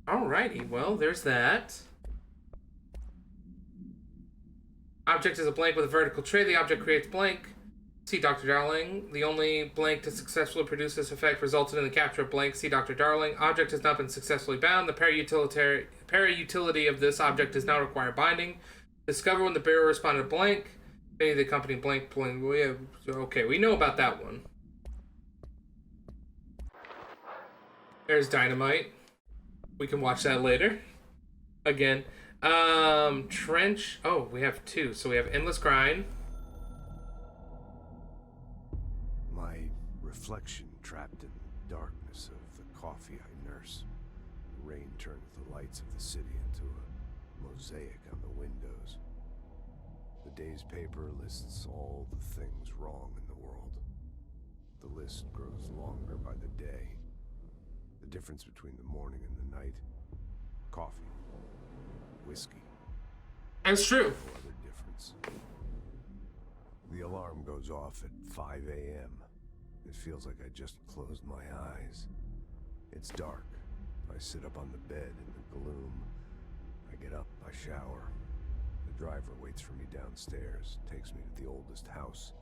Alrighty, well, there's that. Object is a blank with a vertical tray. The object creates blank. See Dr. Darling. The only blank to successfully produce this effect resulted in the capture of blank. See Dr. Darling. Object has not been successfully bound. The para-utility of this object does not require binding. Discover when the bearer responded blank. Any of the company blank. Okay, we know about that one. There's Dynamite. We can watch that later. Again. Trench. Oh, we have two. So we have Endless Grind. My reflection trapped in the darkness of the coffee I nurse. The rain turned the lights of the city into a mosaic on the windows. The day's paper lists all the things wrong in the world. The list grows longer by the day. The difference between the morning and the night. Coffee. Whiskey. That's true. No other difference. The alarm goes off at 5 a.m. It feels like I just closed my eyes. It's dark. I sit up on the bed in the gloom. I get up, I shower. The driver waits for me downstairs, takes me to the oldest house.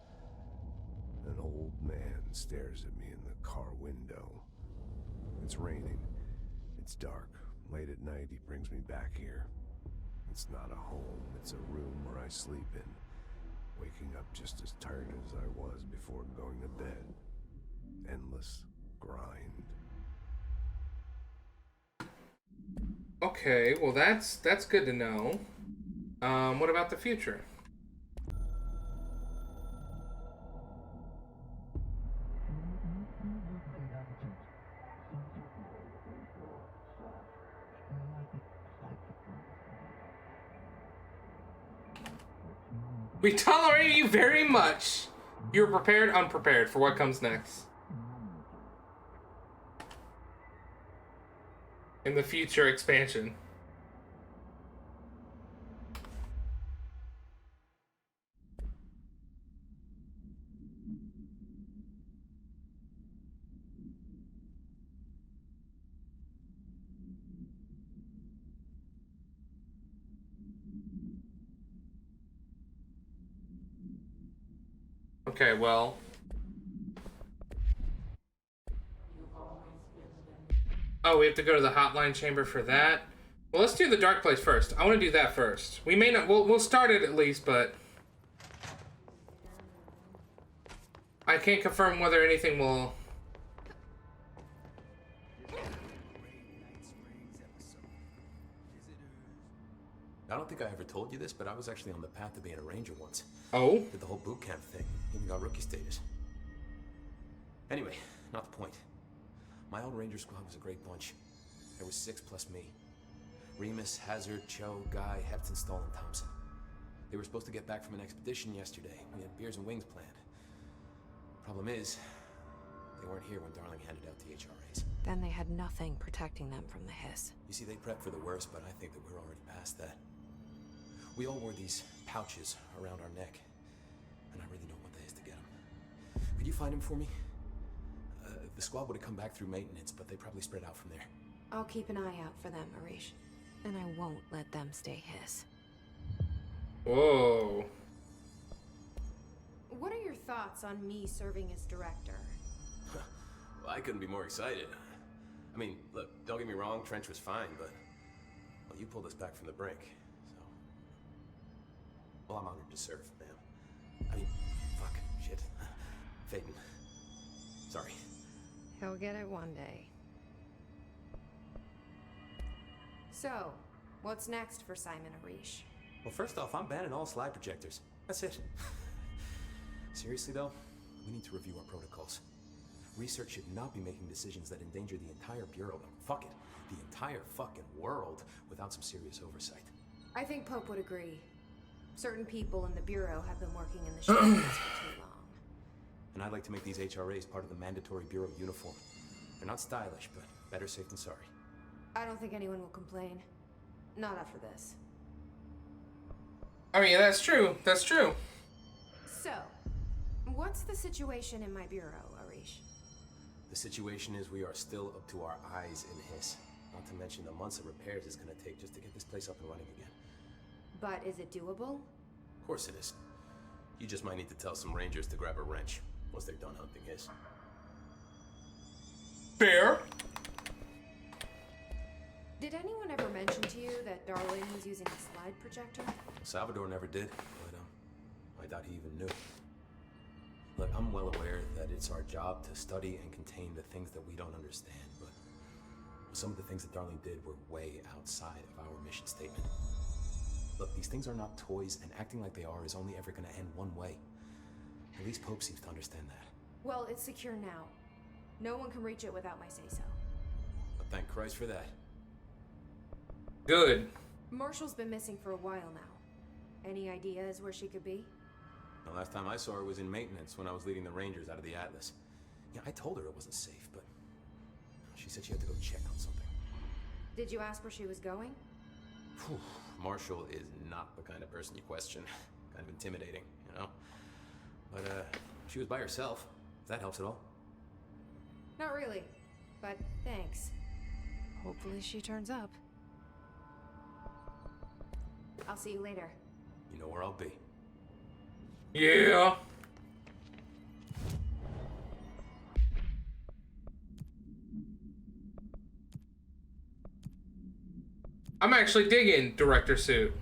An old man stares at me in the car window. It's raining. It's dark. Late at night, he brings me back here. It's not a home, it's a room where I sleep in. Waking up just as tired as I was before going to bed. Endless grind. Okay, well that's good to know. What about the future? We tolerate you very much. You're prepared, unprepared for what comes next. In the future expansion. Okay, well. Oh, we have to go to the hotline chamber for that. Well, let's do the dark place first. I want to do that first. We may not. We'll start it at least, but I can't confirm whether anything will. I don't think I ever told you this, but I was actually on the path to being a ranger once. Oh? Did the whole boot camp thing. Even got rookie status. Anyway, not the point. My old ranger squad was a great bunch. There was 6 plus me. Remus, Hazard, Cho, Guy, Hefton, Stahl, and Thompson. They were supposed to get back from an expedition yesterday. We had beers and wings planned. Problem is, they weren't here when Darling handed out the HRAs. Then they had nothing protecting them from the hiss. You see, they prepped for the worst, but I think that we're already past that. We all wore these pouches around our neck, and I really don't want the hiss to get them. Could you find him for me? The squad would have come back through maintenance, but they probably spread out from there. I'll keep an eye out for them, Arish. And I won't let them stay hiss. Whoa. What are your thoughts on me serving as director? Well, I couldn't be more excited. I mean, look, don't get me wrong, Trench was fine, but well, you pulled us back from the brink, so... Well, I'm honored to serve, ma'am. I mean, fuck, shit. Phaeton. Sorry. He'll get it one day. So, what's next for Simon Arish? Well, first off, I'm banning all slide projectors. That's it. Seriously, though, we need to review our protocols. Research should not be making decisions that endanger the entire Bureau, fuck it, the entire fucking world, without some serious oversight. I think Pope would agree. Certain people in the Bureau have been working in the shadows for too long. And I'd like to make these HRAs part of the mandatory Bureau uniform. They're not stylish, but better safe than sorry. I don't think anyone will complain. Not after this. I mean, that's true. That's true. So, what's the situation in my bureau, Arish? The situation is we are still up to our eyes in Hiss. Not to mention the months of repairs it's gonna take just to get this place up and running again. But is it doable? Of course it is. You just might need to tell some rangers to grab a wrench once they're done hunting Hiss. Fair. Did anyone ever mention to you that Darling was using a slide projector? Salvador never did, but I doubt he even knew. Look, I'm well aware that it's our job to study and contain the things that we don't understand, but some of the things that Darling did were way outside of our mission statement. Look, these things are not toys, and acting like they are is only ever gonna end one way. At least Pope seems to understand that. Well, it's secure now. No one can reach it without my say-so. But thank Christ for that. Good. Marshall's been missing for a while now. Any ideas where she could be? The last time I saw her was in maintenance when I was leading the Rangers out of the Atlas. Yeah, I told her it wasn't safe, but she said she had to go check on something. Did you ask where she was going? Whew. Marshall is not the kind of person you question. Kind of intimidating, you know? But, she was by herself, if that helps at all. Not really, but thanks. Hopefully she turns up. I'll see you later. You know where I'll be. Yeah. I'm actually digging Director Suit.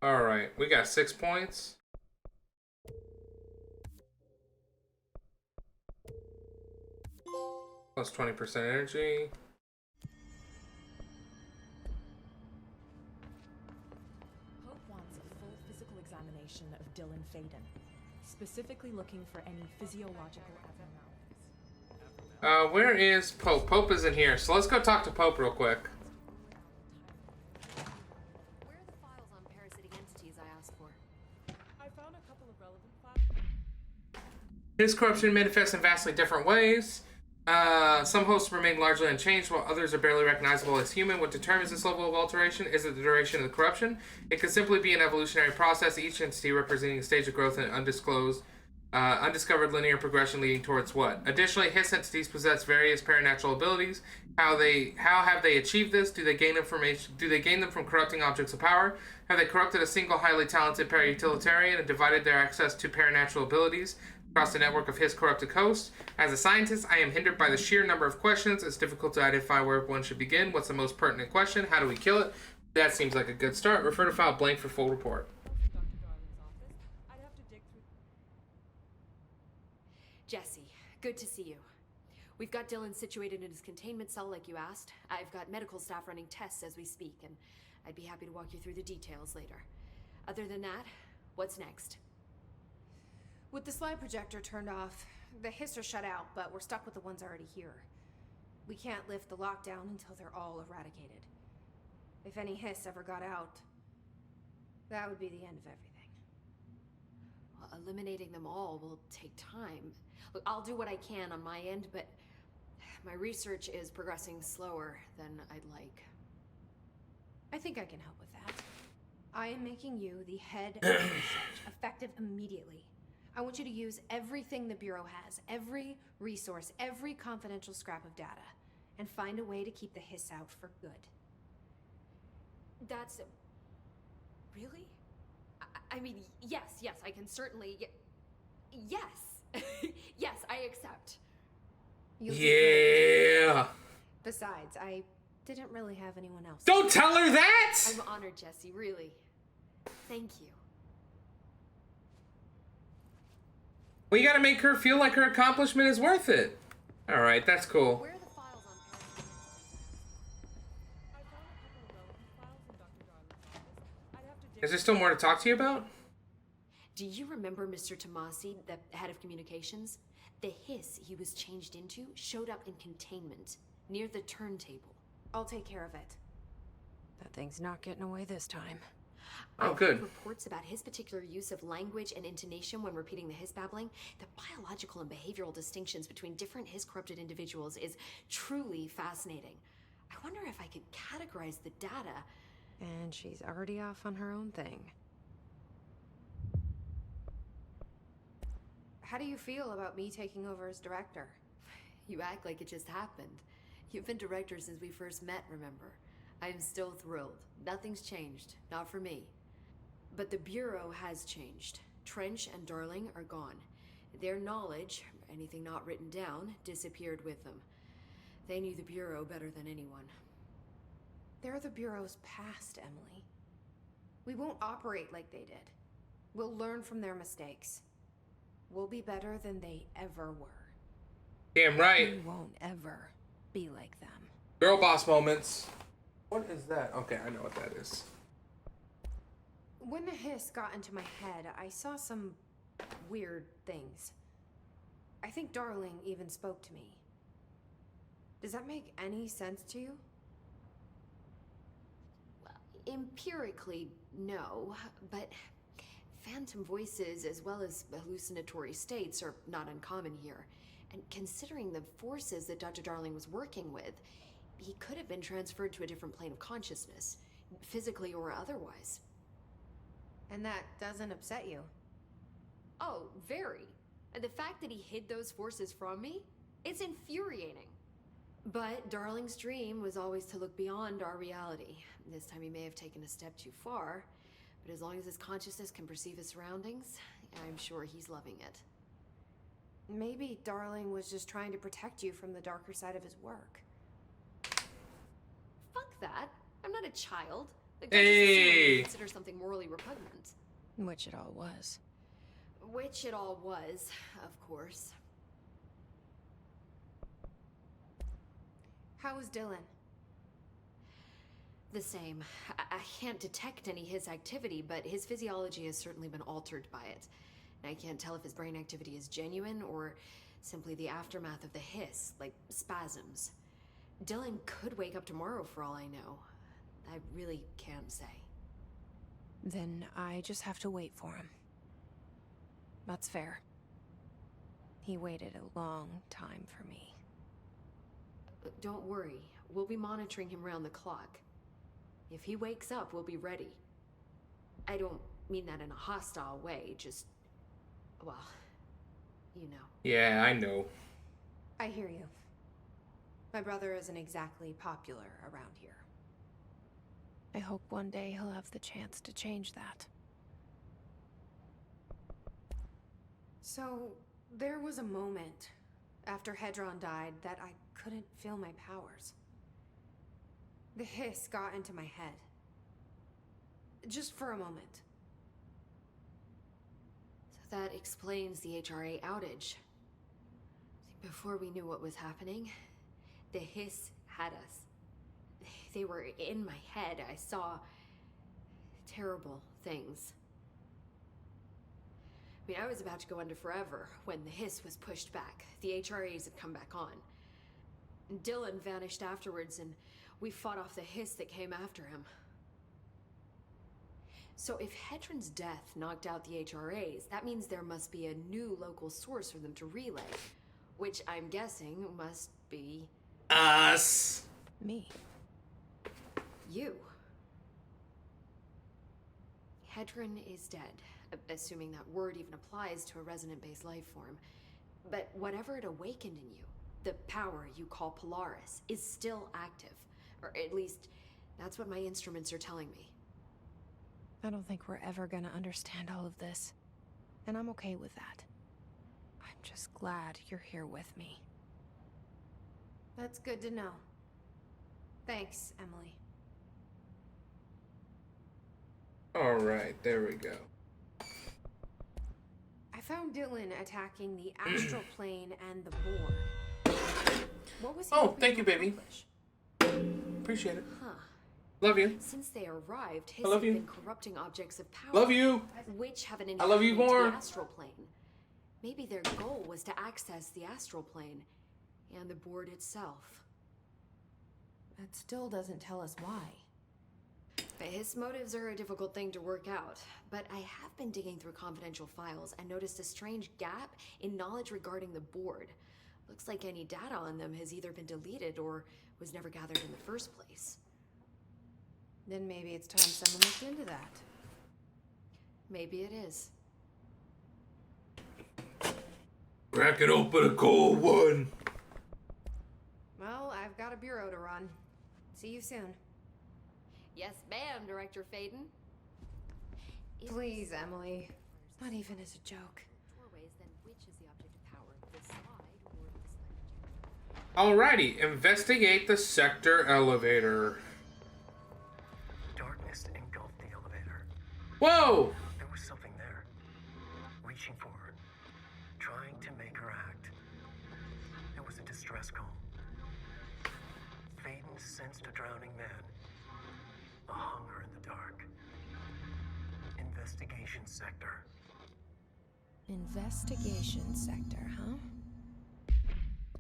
All right, we got 6 points. Plus 20% energy. Pope wants a full physical examination of Dylan Faden, specifically looking for any physiological abnormalities. Where is Pope? Pope isn't here, so let's go talk to Pope real quick. Where are the files on parasitic entities I asked for? I found a couple of relevant files. His corruption manifests in vastly different ways. Some hosts remain largely unchanged, while others are barely recognizable as human. What determines this level of alteration is the duration of the corruption. It could simply be an evolutionary process, each entity representing a stage of growth and undiscovered linear progression leading towards what? Additionally, Hiss entities possess various paranatural abilities. How have they achieved this? Do they gain them from corrupting objects of power? Have they corrupted a single highly talented para-utilitarian and divided their access to paranatural abilities across the network of Hiss corrupted hosts? As a scientist, I am hindered by the sheer number of questions. It's difficult to identify where one should begin. What's the most pertinent question? How do we kill it? That seems like a good start. Refer to file blank for full report. Dr. Darling's office. I'd have to dig through. Jesse, good to see you. We've got Dylan situated in his containment cell like you asked. I've got medical staff running tests as we speak, and I'd be happy to walk you through the details later. Other than that, what's next? With the slide projector turned off, the Hiss are shut out, but we're stuck with the ones already here. We can't lift the lockdown until they're all eradicated. If any Hiss ever got out, that would be the end of everything. Well, eliminating them all will take time. Look, I'll do what I can on my end, but my research is progressing slower than I'd like. I think I can help with that. I am making you the head of research, effective immediately. I want you to use everything the Bureau has, every resource, every confidential scrap of data, and find a way to keep the Hiss out for good. That's... really? I mean, yes, I can certainly... Yes! Yes, I accept. You'll see. Yeah. Besides, I didn't really have anyone else. Don't tell her that! I'm honored, Jesse, really. Thank you. We gotta make her feel like her accomplishment is worth it. Alright, that's cool. Where are the files on parasitic I found a couple of relevant files in Dr. Darling's office. I'd have to dig. Is there still more to talk to you about? Do you remember Mr. Tomasi, the head of communications? The Hiss he was changed into showed up in containment, near the turntable. I'll take care of it. That thing's not getting away this time. Oh, I've good. heard reports about his particular use of language and intonation when repeating the Hiss babbling. The biological and behavioral distinctions between different Hiss corrupted individuals is truly fascinating. I wonder if I could categorize the data. And she's already off on her own thing. How do you feel about me taking over as director? You act like it just happened. You've been director since we first met, remember? I am still thrilled. Nothing's changed. Not for me. But the Bureau has changed. Trench and Darling are gone. Their knowledge, anything not written down, disappeared with them. They knew the Bureau better than anyone. They're the Bureau's past, Emily. We won't operate like they did. We'll learn from their mistakes. We'll be better than they ever were. Damn right. We won't ever be like them. Girl boss moments. What is that? Okay, I know what that is. When the hiss got into my head, I saw some weird things. I think Darling even spoke to me. Does that make any sense to you? Empirically, no, but phantom voices as well as hallucinatory states are not uncommon here. And considering the forces that Dr. Darling was working with, he could have been transferred to a different plane of consciousness, physically or otherwise. And that doesn't upset you? Oh, very. And the fact that he hid those forces from me, it's infuriating. But Darling's dream was always to look beyond our reality. This time he may have taken a step too far, but as long as his consciousness can perceive his surroundings, I'm sure he's loving it. Maybe Darling was just trying to protect you from the darker side of his work. Fuck that. I'm not a child. The Hey! consider something morally repugnant. Which it all was. Which it all was, of course. How is Dylan? The same. I can't detect any his activity, but his physiology has certainly been altered by it. And I can't tell if his brain activity is genuine or simply the aftermath of the hiss, like spasms. Dylan could wake up tomorrow for all I know. I really can't say. Then I just have to wait for him. That's fair. He waited a long time for me. Don't worry. We'll be monitoring him round the clock. If he wakes up, we'll be ready. I don't mean that in a hostile way, just... well, you know. Yeah, I know. I hear you. My brother isn't exactly popular around here. I hope one day he'll have the chance to change that. So, there was a moment after Hedron died that I couldn't feel my powers. The hiss got into my head. Just for a moment. So that explains the HRA outage. Before we knew what was happening, the hiss had us. They were in my head. I saw terrible things. I mean, I was about to go under forever when the hiss was pushed back. The HRAs had come back on. Dylan vanished afterwards, and we fought off the hiss that came after him. So if Hedron's death knocked out the HRAs, that means there must be a new local source for them to relay, which I'm guessing must be... Us. Me. you. Hedron is dead, assuming that word even applies to a resonant-based life form. But whatever it awakened in you, the power you call Polaris, is still active. Or at least, that's what my instruments are telling me. I don't think we're ever gonna understand all of this. And I'm okay with that. I'm just glad you're here with me. That's good to know. Thanks, Emily. Alright, there we go. I found Dylan attacking the astral plane and the board. What was he Oh, hoping thank to you, baby. accomplish? Appreciate it. Huh. Love you. Since they arrived, his I love have you. been corrupting objects of power. Love you. Which have an I love you inherent more. the astral plane. Maybe their goal was to access the astral plane and the board itself. That still doesn't tell us why. His motives are a difficult thing to work out, but I have been digging through confidential files and noticed a strange gap in knowledge regarding the board. Looks like any data on them has either been deleted or was never gathered in the first place. Then maybe it's time someone looked into that. Maybe it is. Cracking open a cold one. Well, I've got a bureau to run. See you soon. Yes, ma'am, Director Faden. Please, Emily. Not even as a joke. Doorways, then which is the object of power? This slide or this slide? Alrighty, investigate the sector elevator. Darkness engulfed the elevator. Whoa! There was something there, reaching for her, trying to make her act. It was a distress call. Faden sensed a drowning man, a hunger in the dark. Investigation sector. Investigation sector, huh?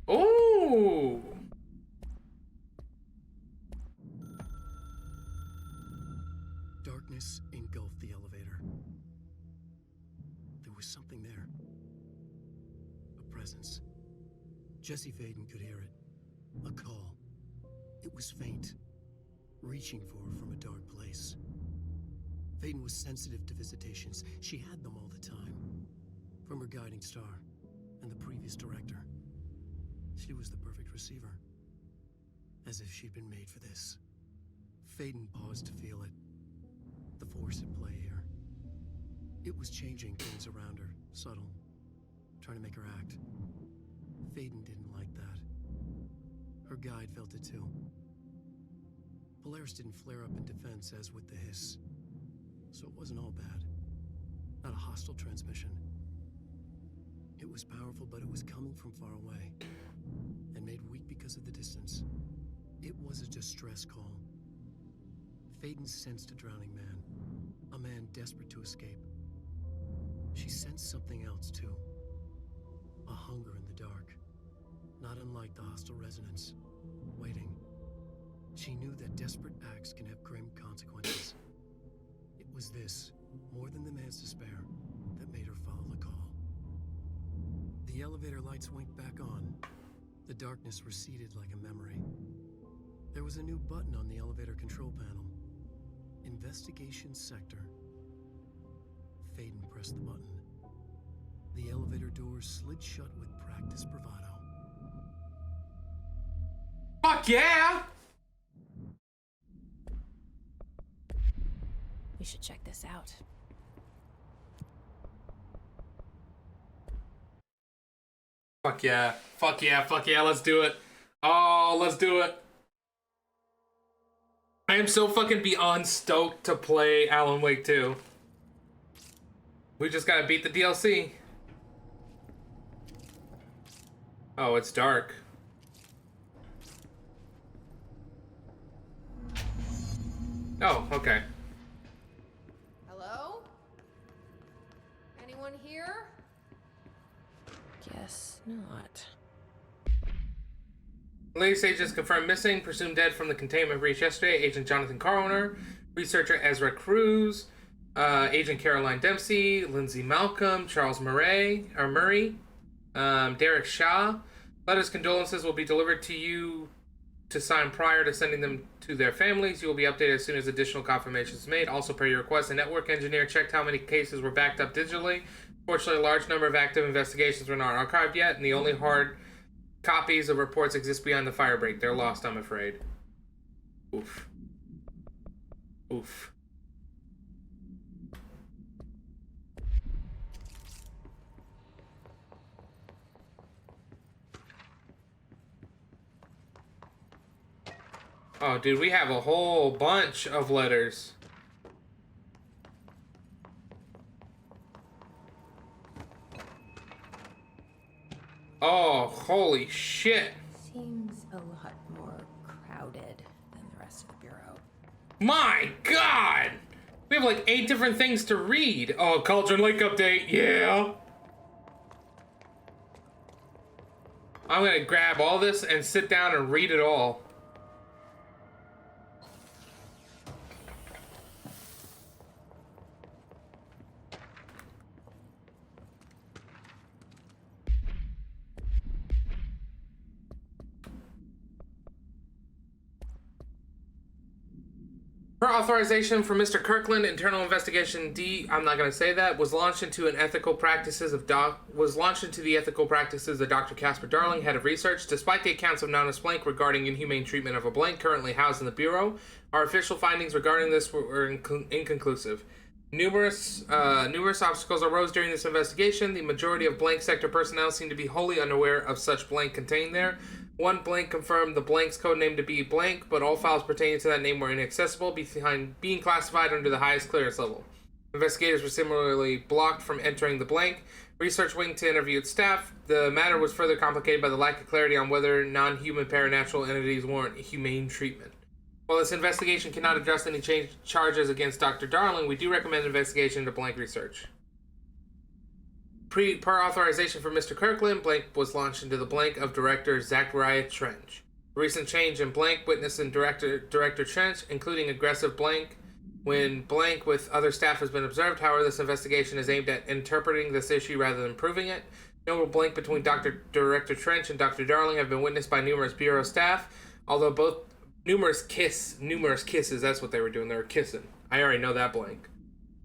Oh! Darkness engulfed the elevator. There was something there. A presence. Jesse Faden could hear it. A call. It was faint, reaching for her from a dark place. Faden was sensitive to visitations. She had them all the time. From her guiding star and the previous director. She was the perfect receiver. As if she'd been made for this. Faden paused to feel it. The force at play here. It was changing things around her, subtle, trying to make her act. Faden didn't like that. Her guide felt it too. Polaris didn't flare up in defense as with the hiss. So it wasn't all bad. Not a hostile transmission. It was powerful, but it was coming from far away. And made weak because of the distance. It was a distress call. Faden sensed a drowning man. A man desperate to escape. She sensed something else, too. A hunger in the dark. Not unlike the hostile resonance. Waiting. She knew that desperate acts can have grim consequences. It was this, more than the man's despair, that made her follow the call. The elevator lights winked back on. The darkness receded like a memory. There was a new button on the elevator control panel. Investigation sector. Faden pressed the button. The elevator doors slid shut with practiced bravado. Fuck yeah! We should check this out. Fuck yeah. Fuck yeah, fuck yeah, let's do it. Oh, let's do it. I am so fucking beyond stoked to play Alan Wake 2. We just gotta beat the DLC. Oh, it's dark. Oh, okay. Hello? Anyone here? Guess not. Latest agents confirmed missing, presumed dead from the containment breach yesterday. Agent Jonathan Coroner, researcher Ezra Cruz, Agent Caroline Dempsey, Lindsay Malcolm, Charles Murray, Derek Shaw. Letters condolences will be delivered to you to sign prior to sending them to their families. You will be updated as soon as additional confirmation is made. Also, per your request, a network engineer checked how many cases were backed up digitally. Fortunately, a large number of active investigations were not archived yet, and the only hard copies of reports exist beyond the firebreak. They're lost, I'm afraid. Oof. Oof. Oh, dude, we have a whole bunch of letters. Oh, holy shit. Seems a lot more crowded than the rest of the bureau. My God! We have like 8 different things to read. Oh, Cauldron Lake update, yeah. I'm gonna grab all this and sit down and read it all. Per authorization from Mr. Kirkland, internal investigation D, I'm not going to say that, was launched into the ethical practices of Dr. Casper Darling, head of research. Despite the accounts of Nonus Blank regarding inhumane treatment of a Blank currently housed in the Bureau, our official findings regarding this were inconclusive. Numerous obstacles arose during this investigation. The majority of Blank sector personnel seem to be wholly unaware of such Blank contained there. One Blank confirmed the Blank's codename to be Blank, but all files pertaining to that name were inaccessible, being classified under the highest clearance level. Investigators were similarly blocked from entering the Blank. Research wing to interviewed staff. The matter was further complicated by the lack of clarity on whether non-human paranatural entities warrant humane treatment. While this investigation cannot address any charges against Dr. Darling, we do recommend investigation into Blank research. Per authorization from Mr. Kirkland, Blank was launched into the Blank of Director Zachariah Trench. The recent change in Blank witnessed in Director Trench, including aggressive Blank, when Blank with other staff has been observed. However, this investigation is aimed at interpreting this issue rather than proving it. Notable Blank between Director Trench and Dr. Darling have been witnessed by numerous Bureau staff, although both numerous kisses, that's what they were doing, they were kissing. I already know that Blank.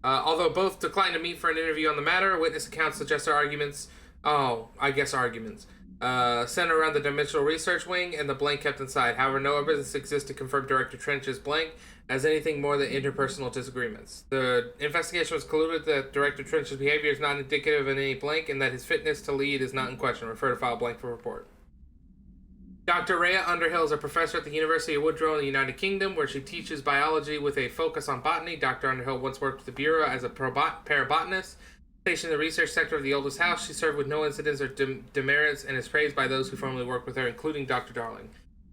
Although both declined to meet for an interview on the matter, witness accounts suggest arguments centered around the Dimensional Research Wing and the Blank kept inside. However, no evidence exists to confirm Director Trench's Blank as anything more than interpersonal disagreements. The investigation was concluded that Director Trench's behavior is not indicative of any Blank and that his fitness to lead is not in question. Refer to file Blank for report. Dr. Rhea Underhill is a professor at the University of Woodrow in the United Kingdom, where she teaches biology with a focus on botany. Dr. Underhill once worked with the Bureau as a parabotanist. Stationed in the research sector of the oldest house, she served with no incidents or demerits and is praised by those who formerly worked with her, including Dr. Darling.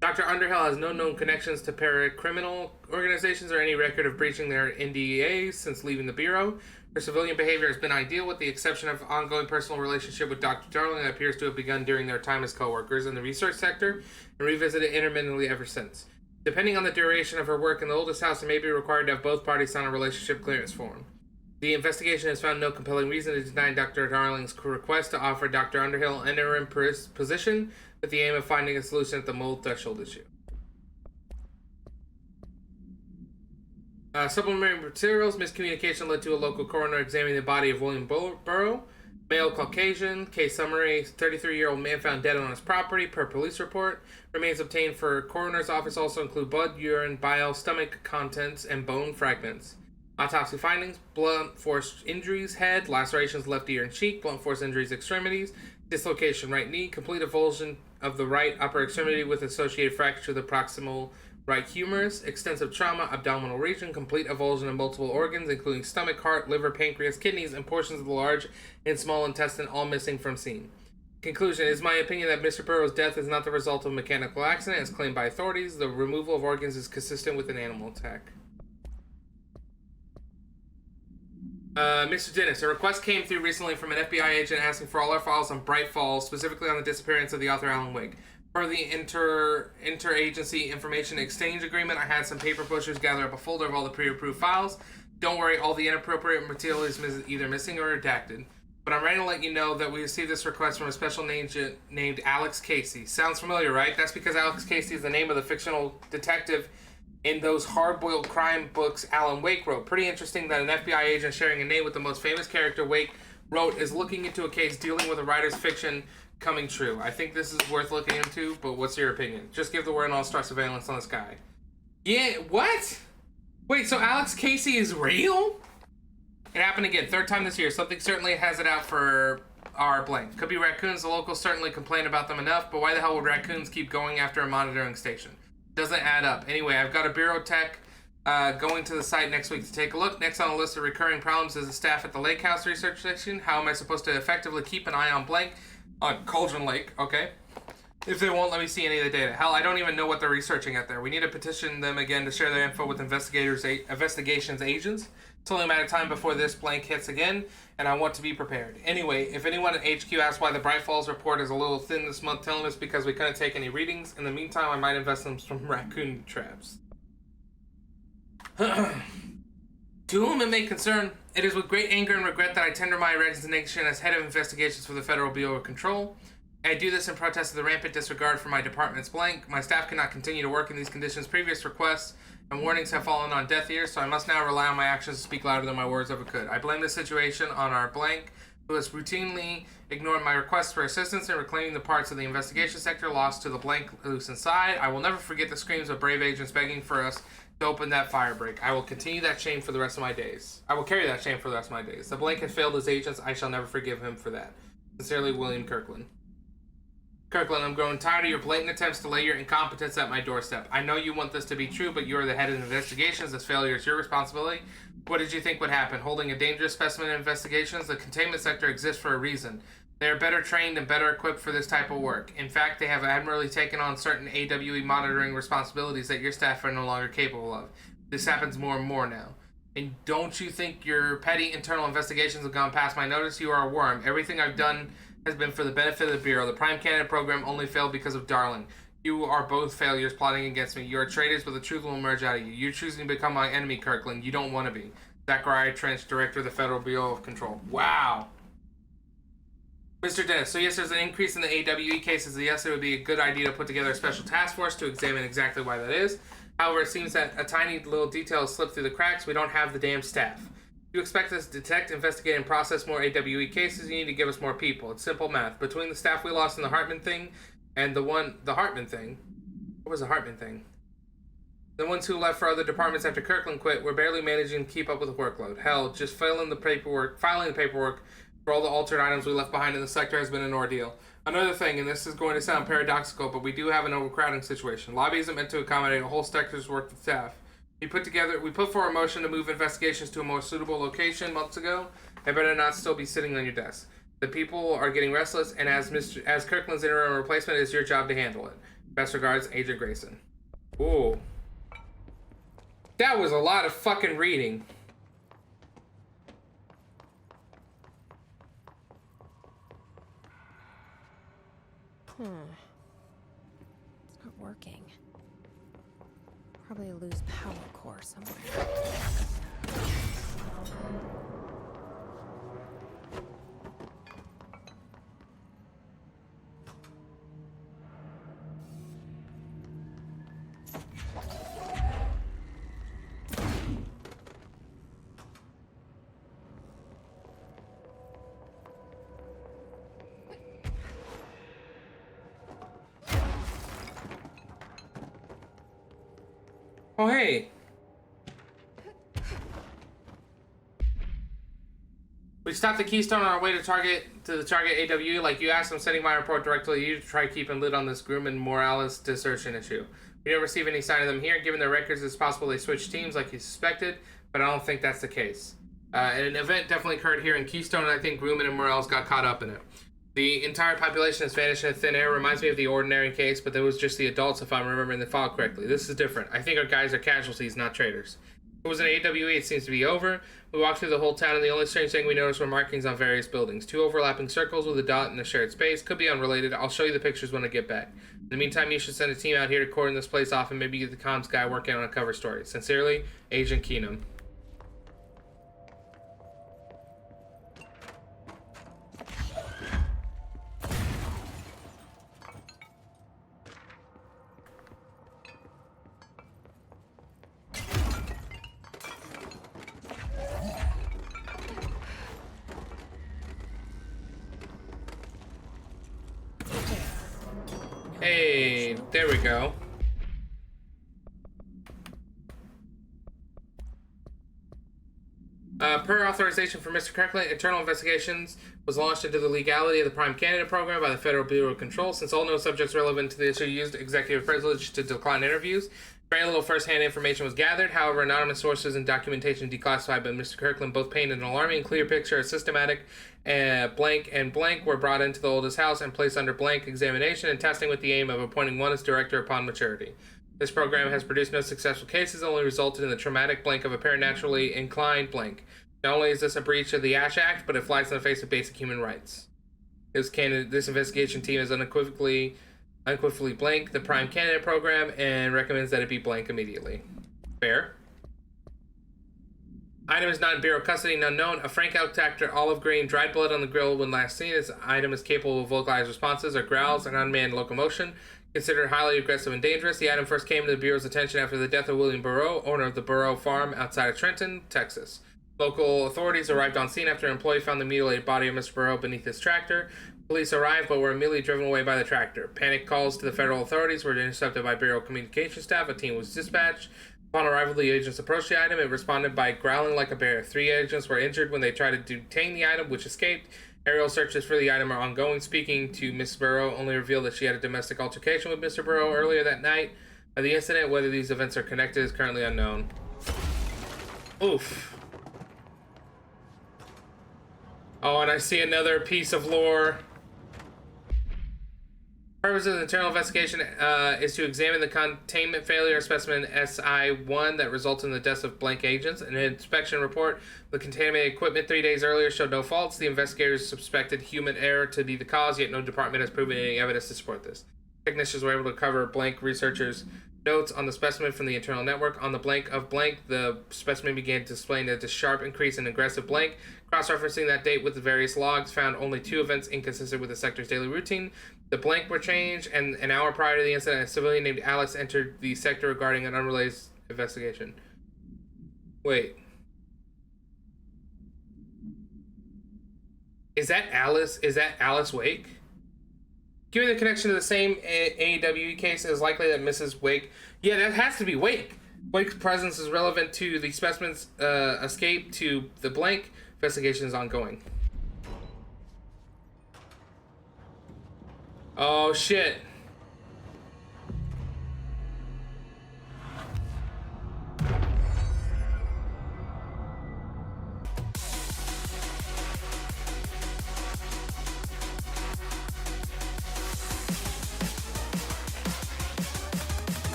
Dr. Underhill has no known connections to paracriminal organizations or any record of breaching their NDAs since leaving the Bureau. Her civilian behavior has been ideal, with the exception of ongoing personal relationship with Dr. Darling that appears to have begun during their time as co-workers in the research sector and revisited intermittently ever since. Depending on the duration of her work in the oldest house, it may be required to have both parties sign a relationship clearance form. The investigation has found no compelling reason to deny Dr. Darling's request to offer Dr. Underhill an interim position with the aim of finding a solution at the mold threshold issue. Supplementary materials. Miscommunication led to a local coroner examining the body of William Burrow, male Caucasian. Case summary: 33-year-old man found dead on his property per police report. Remains obtained for coroner's office also include blood, urine, bile, stomach contents, and bone fragments. Autopsy findings: blunt force injuries, head, lacerations left ear and cheek, blunt force injuries extremities, dislocation right knee, complete avulsion of the right upper extremity with associated fracture of the proximal right humerus, extensive trauma, abdominal region, complete avulsion of multiple organs, including stomach, heart, liver, pancreas, kidneys, and portions of the large and small intestine, all missing from scene. Conclusion: it is my opinion that Mr. Burrow's death is not the result of a mechanical accident, as claimed by authorities. The removal of organs is consistent with an animal attack. Mr. Dennis, a request came through recently from an FBI agent asking for all our files on Bright Falls, specifically on the disappearance of the author Alan Wake. Per the interagency information exchange agreement, I had some paper pushers gather up a folder of all the pre-approved files. Don't worry, all the inappropriate material is either missing or redacted. But I'm ready to let you know that we received this request from a special agent named Alex Casey. Sounds familiar, right? That's because Alex Casey is the name of the fictional detective in those hard-boiled crime books Alan Wake wrote. Pretty interesting that an FBI agent sharing a name with the most famous character Wake wrote is looking into a case dealing with a writer's fiction coming true. I think this is worth looking into, but what's your opinion? Just give the word and I'll start surveillance on this guy. Yeah, what? Wait, so Alex Casey is real? It happened again, third time this year. Something certainly has it out for our blank. Could be raccoons. The locals certainly complain about them enough, but why the hell would raccoons keep going after a monitoring station? Doesn't add up. Anyway, I've got a Bureau tech going to the site next week to take a look. Next on the list of recurring problems is the staff at the Lake House Research Station. How am I supposed to effectively keep an eye on blank? On Cauldron Lake, okay? If they won't let me see any of the data. Hell, I don't even know what they're researching out there. We need to petition them again to share their info with investigations agents. It's only a matter of time before this blank hits again, and I want to be prepared. Anyway, if anyone at HQ asks why the Bright Falls report is a little thin this month, tell them it's because we couldn't take any readings. In the meantime, I might invest in some raccoon traps. To whom it may concern, it is with great anger and regret that I tender my resignation as head of investigations for the Federal Bureau of Control. I do this in protest of the rampant disregard for my department's blank. My staff cannot continue to work in these conditions. Previous requests and warnings have fallen on deaf ears, so I must now rely on my actions to speak louder than my words ever could. I blame this situation on our blank, who has routinely ignored my requests for assistance in reclaiming the parts of the investigation sector lost to the blank loose inside. I will never forget the screams of brave agents begging for us to open that fire break. I will continue that shame for the rest of my days. I will carry that shame for the rest of my days. The blank has failed his agents. I shall never forgive him for that. Sincerely, William Kirkland. Kirkland, I'm growing tired of your blatant attempts to lay your incompetence at my doorstep. I know you want this to be true, but you are the head of investigations. This failure is your responsibility. What did you think would happen? Holding a dangerous specimen in investigations? The containment sector exists for a reason. They are better trained and better equipped for this type of work. In fact, they have admirably taken on certain AWE monitoring responsibilities that your staff are no longer capable of. This happens more and more now. And don't you think your petty internal investigations have gone past my notice? You are a worm. Everything I've done has been for the benefit of the Bureau. The Prime Candidate program only failed because of Darling. You are both failures plotting against me. You are traitors, but the truth will emerge out of you. You're choosing to become my enemy, Kirkland. You don't want to be. Zachariah Trench, Director of the Federal Bureau of Control. Wow. Mr. Dennis, so yes, there's an increase in the AWE cases. Yes, it would be a good idea to put together a special task force to examine exactly why that is. However, it seems that a tiny little detail has slipped through the cracks. We don't have the damn staff. If you expect us to detect, investigate, and process more AWE cases, you need to give us more people. It's simple math. Between the staff we lost in the Hartman thing and the Hartman thing. What was the Hartman thing? The ones who left for other departments after Kirkland quit, we're barely managing to keep up with the workload. Hell, just filing the paperwork for all the altered items we left behind in the sector has been an ordeal. Another thing, and this is going to sound paradoxical, but we do have an overcrowding situation. Lobby isn't meant to accommodate a whole sector's worth of staff. We put forward a motion to move investigations to a more suitable location months ago. They better not still be sitting on your desk. The people are getting restless, and as Kirkland's interim replacement, it's your job to handle it. Best regards, Agent Grayson. Ooh. That was a lot of fucking reading. It's not working. Probably a loose power core somewhere. Oh, hey. We stopped the Keystone on our way to the target AWE. Like you asked, I'm sending my report directly to you to try keeping lid on this Grumman Morales desertion issue. We don't receive any sign of them here. Given their records, it's possible they switched teams like you suspected, but I don't think that's the case. An event definitely occurred here in Keystone, and I think Grumman and Morales got caught up in it. The entire population has vanished in thin air. Reminds me of the Ordinary case, but there was just the adults, if I'm remembering the file correctly. This is different. I think our guys are casualties, not traitors. If it was an AWE, it seems to be over. We walked through the whole town, and the only strange thing we noticed were markings on various buildings. 2 overlapping circles with a dot in a shared space. Could be unrelated. I'll show you the pictures when I get back. In the meantime, you should send a team out here to cordon this place off and maybe get the comms guy working on a cover story. Sincerely, Agent Keenum. Hey, there we go. Per authorization from Mr. Kirkland, internal investigations was launched into the legality of the Prime Candidate program by the Federal Bureau of Control. Since all known subjects relevant to the issue used executive privilege to decline interviews, very little first-hand information was gathered. However, anonymous sources and documentation declassified by Mr. Kirkland both painted an alarming clear picture of systematic blank and blank were brought into the oldest house and placed under blank examination and testing with the aim of appointing one as director upon maturity. This program has produced no successful cases, only resulted in the traumatic blank of a paranaturally inclined blank. Not only is this a breach of the Ash Act, but it flies in the face of basic human rights. This investigation team is unequivocally blank the Prime Candidate program and recommends that it be blank immediately. Fair. Item is not in Bureau custody and unknown. A Frank Elk tractor, olive green, dried blood on the grill when last seen. This item is capable of vocalized responses or growls and unmanned locomotion. Considered highly aggressive and dangerous. The item first came to the Bureau's attention after the death of William Burrow, owner of the Burrow Farm outside of Trenton, Texas. Local authorities arrived on scene after an employee found the mutilated body of Mr. Burrow beneath his tractor. Police arrived but were immediately driven away by the tractor. Panic calls to the federal authorities were intercepted by Bureau communication staff. A team was dispatched. Upon arrival, the agents approached the item. It responded by growling like a bear. 3 agents were injured when they tried to detain the item, which escaped. Aerial searches for the item are ongoing. Speaking to Miss Burrow only revealed that she had a domestic altercation with Mr. Burrow earlier that night. Of the incident, whether these events are connected is currently unknown. Oof. Oh, and I see another piece of lore. Purpose of the internal investigation is to examine the containment failure of specimen SI-1 that resulted in the deaths of blank agents. An inspection report of the contaminated equipment 3 days earlier showed no faults. The investigators suspected human error to be the cause, yet no department has proven any evidence to support this. Technicians were able to cover blank researchers' notes on the specimen from the internal network. On the blank of blank, the specimen began displaying a sharp increase in aggressive blank. Cross-referencing that date with the various logs, found only 2 events inconsistent with the sector's daily routine. The blank were changed, and an hour prior to the incident, a civilian named Alice entered the sector regarding an unrelated investigation. Wait. Is that Alice? Is that Alice Wake? Given the connection to the same AEWE case, it is likely that Mrs. Wake... Yeah, that has to be Wake. Wake's presence is relevant to the specimen's escape to the blank. Investigation is ongoing. Oh, shit.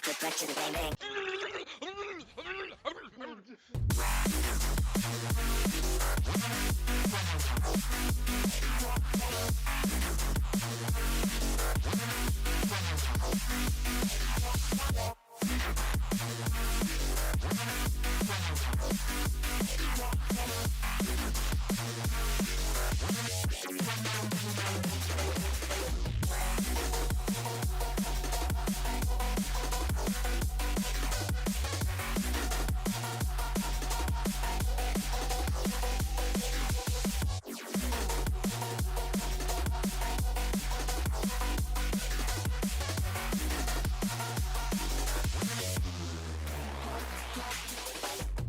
Good question, gaming.